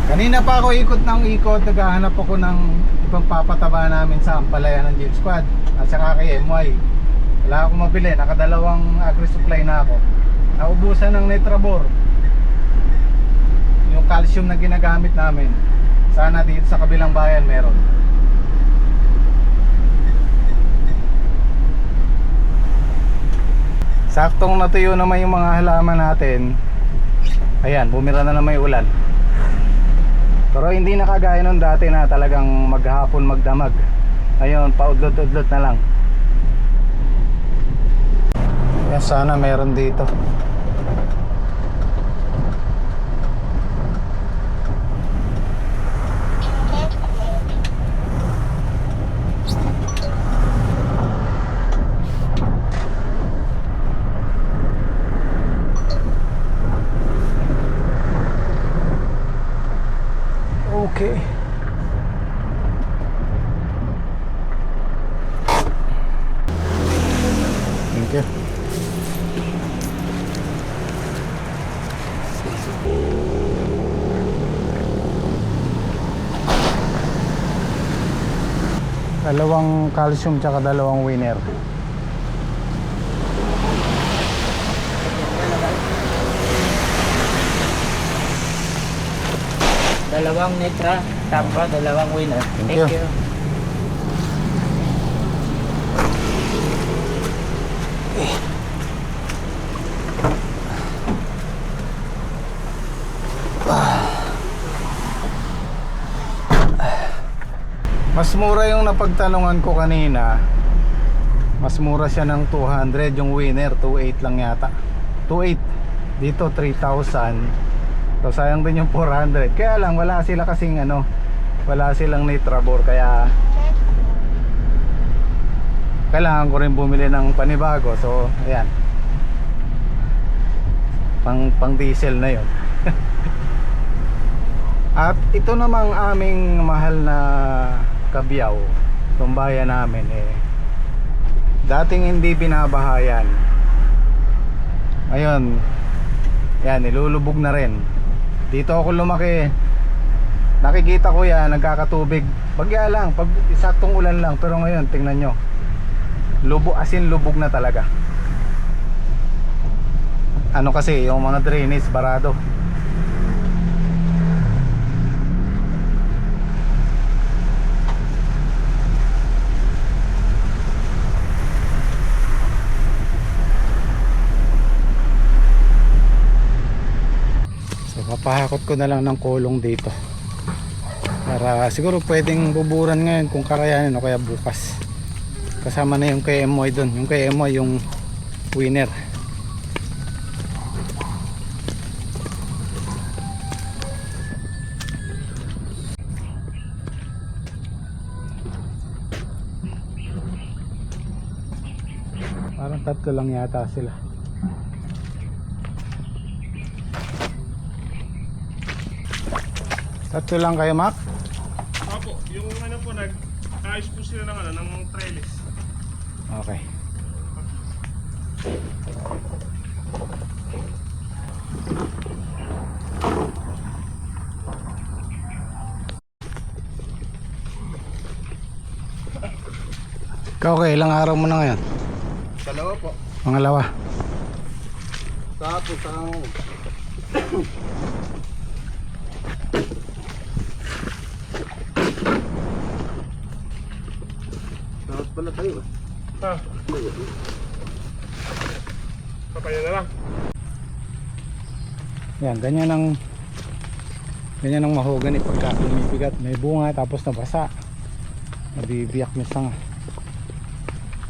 Kanina pa ako ikot ng ikot, naghahanap ako ng ibang papataba namin sa ampalayan ng Gym Squad at saka kay MY. Wala akong mabili, nakadalawang agri-supply na ako. Naubusan ng Netrabor, yung calcium na ginagamit namin. Sana dito sa kabilang bayan meron. Saktong natuyo naman yung mga halaman natin. Ayan, bumira na naman yung ulan. Pero hindi na kagaya nung dati na talagang maghapon magdamag. Ngayon, paudlot-udlot na lang. Yan, sana meron dito. Okay. Thank you. Dalawang calcium tsaka dalawang winner. Dalawang netra, tapos dalawang winner. Thank you. Mas mura yung napagtanungan ko kanina. Mas mura siya ng 200. Yung winner 2.8 lang yata. 2.8. Dito 3,000. So sayang din yung 400. Kaya lang wala sila kasing ano, wala silang Netrabor. Kaya kailangan ko rin bumili ng panibago. So ayan, pang diesel na yon. At ito namang aming mahal na Kabyaw, itong bayan namin dating hindi binabahayan. Ayun, yan, nilulubog na rin. Dito ako lumaki, nakikita ko yan, nagkakatubig bagya lang, pag isaktong ulan lang. Pero ngayon, tingnan nyo, lubog, as in lubog na talaga. Ano kasi, yung mga drainage barado. Papahakot ko na lang ng kulong dito para siguro pwedeng buburan ngayon kung kakayanin o kaya bukas. Kasama na yung kay Emoy dun. Yung kay Emoy yung winner. Parang tatlo lang yata sila. Tatlo lang kayo, Mac? Opo, yung ano po, nag-ayos po sila ng, ng trellis. Okay. Ikaw, okay, ilang araw mo na ngayon? Dalawa po. Pangalawa. Tapos ang... Tapos pala tayo. Ha? Papaya na lang. Yan, ganyan ang mahogany pagka lumibigat. May bunga tapos nabasa. Nabibiyak yung sanga.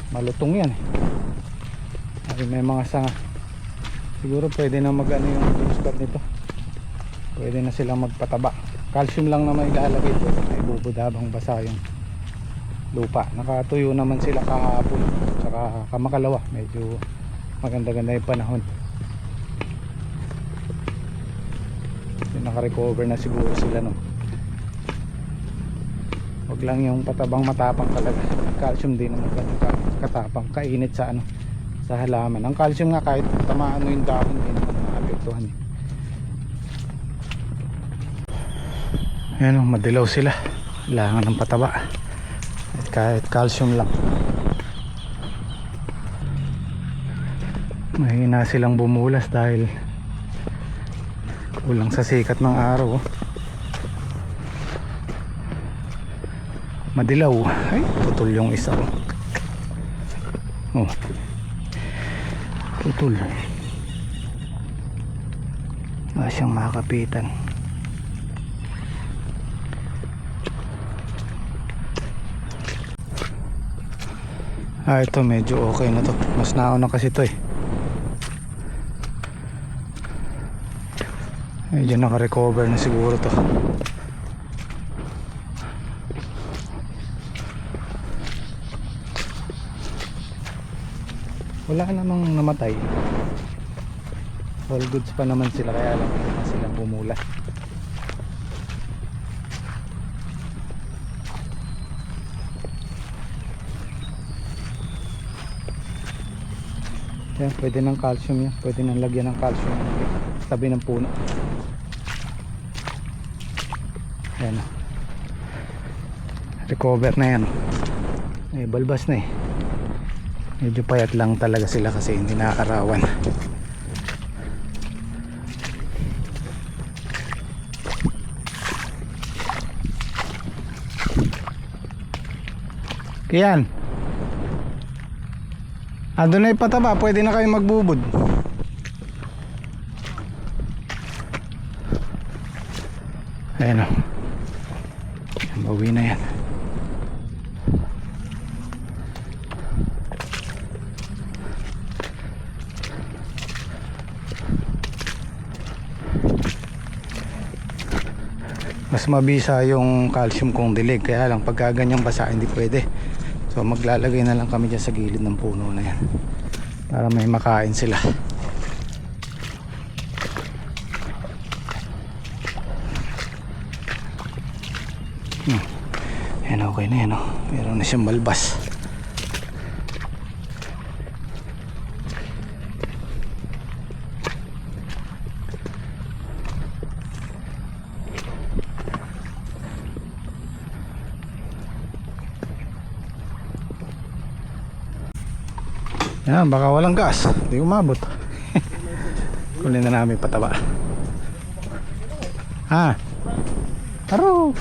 Malutong yan eh. May mga sanga. Siguro pwede na mag-ano yung squat nito. Pwede na silang magpataba. Calcium lang naman ilalagay ito. May bubod habang basa yung lupa. Nakatuyo naman sila kahapon. Tsaka kamakalawa. Medyo maganda-ganda yung panahon. Naka-recover na siguro sila no. Huwag lang yung patabang matapang talaga. Calcium din naman katapang, kainit sa ano, sa halaman. Ang calcium nga kahit tamaan mo yung dahon din naman maapektuhan eh. Ayan o, madilaw sila. Kailangan ng pataba. At kahit calcium lang. Mahina silang bumulas dahil kulang sa sikat ng araw. Madilaw. Ay, putol yung isa. Oh, putol. Wala siyang makakapitan. Ito medyo okay na to. Mas nauna kasi to eh. Medyo naka-recover na siguro to. Wala namang namatay. All goods pa naman sila, kaya lang silang bumula. Yan, pwede ng calcium yan. Pwede nang lagyan ng calcium tabi ng puno. Yan. Recover na yan. Eh, balbas na eh. Medyo payat lang talaga sila kasi hindi nakakarawan. Yan. Ando na ipataba, pwede na kayo magbubod. Ayan o. Bawi na yan. Mas mabisa yung calcium kung dilig, kaya lang pagka ganyang basa hindi pwede. So maglalagay na lang kami dyan sa gilid ng puno na yan para may makain sila. Yan, okay na yan, oh. Meron na siyang malbas. Yan, baka walang gas, hindi umabot. Kunin na namin pataba. Ha? Taro!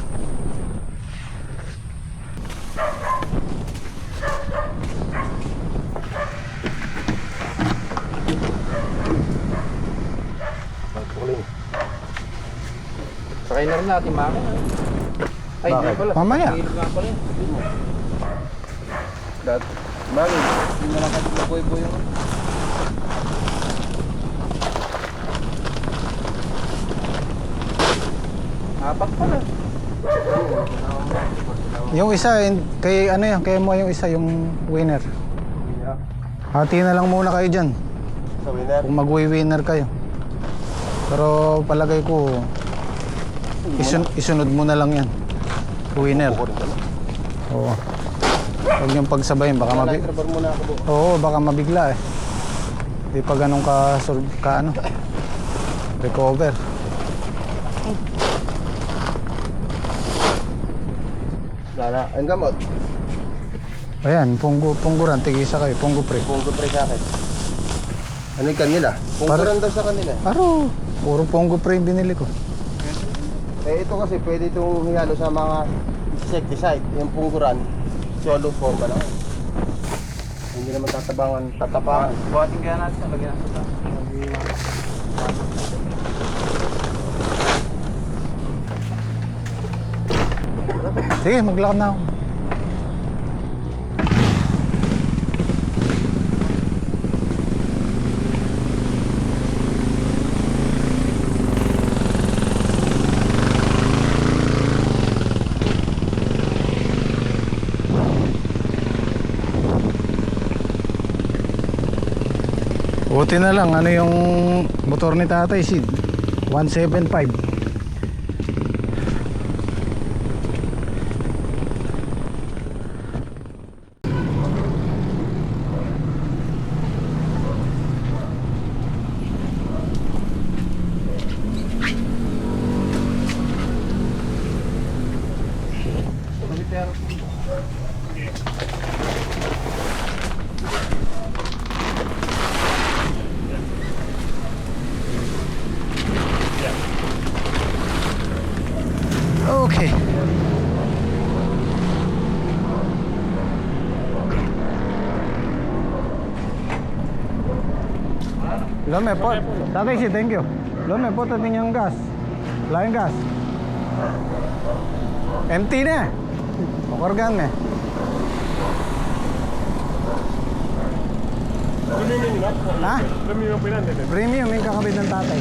Sakay na rin natin maka. Ay, hindi pala. Mamaya. Bakit? Hindi na lang kasi buhay-buhay yung apat pala. Yung isa, kay ano yan, kaya mo yung isa, yung winner. Hati na lang muna kayo dyan. Sa winner? Kung mag-winner kayo. Pero palagay ko, isunod mo na lang yan. Winner. Oo. Huwag niyong pagsabayin, baka mabigla. Oo, baka mabigla eh. Di pa ganun ka ano, recover. Lala, ang gamot. Ayan, pungguran, tigisa kayo, punggo pre. Punggo pre sa akin. Ano yung kanila? Pungguran daw sa kanila. Paro, puro punggo pre yung binili ko. Eh ito kasi pwede itong hihalo sa mga insecticide. Yung pungguran, solo form ba lang? Hindi naman tatapangan. Buhatin kaya natin, lagyan natin sa Sige, maglakad na ako. Buti na lang, ano yung motor ni Tatay Sid? 175. Lome po. Tatay si, thank you. Lome po tating yung gas. Lain gas. Empty na. Makorgan na. Premium yun, no? Ha? Premium yung pinanda. Premium yung kakabit ng tatay.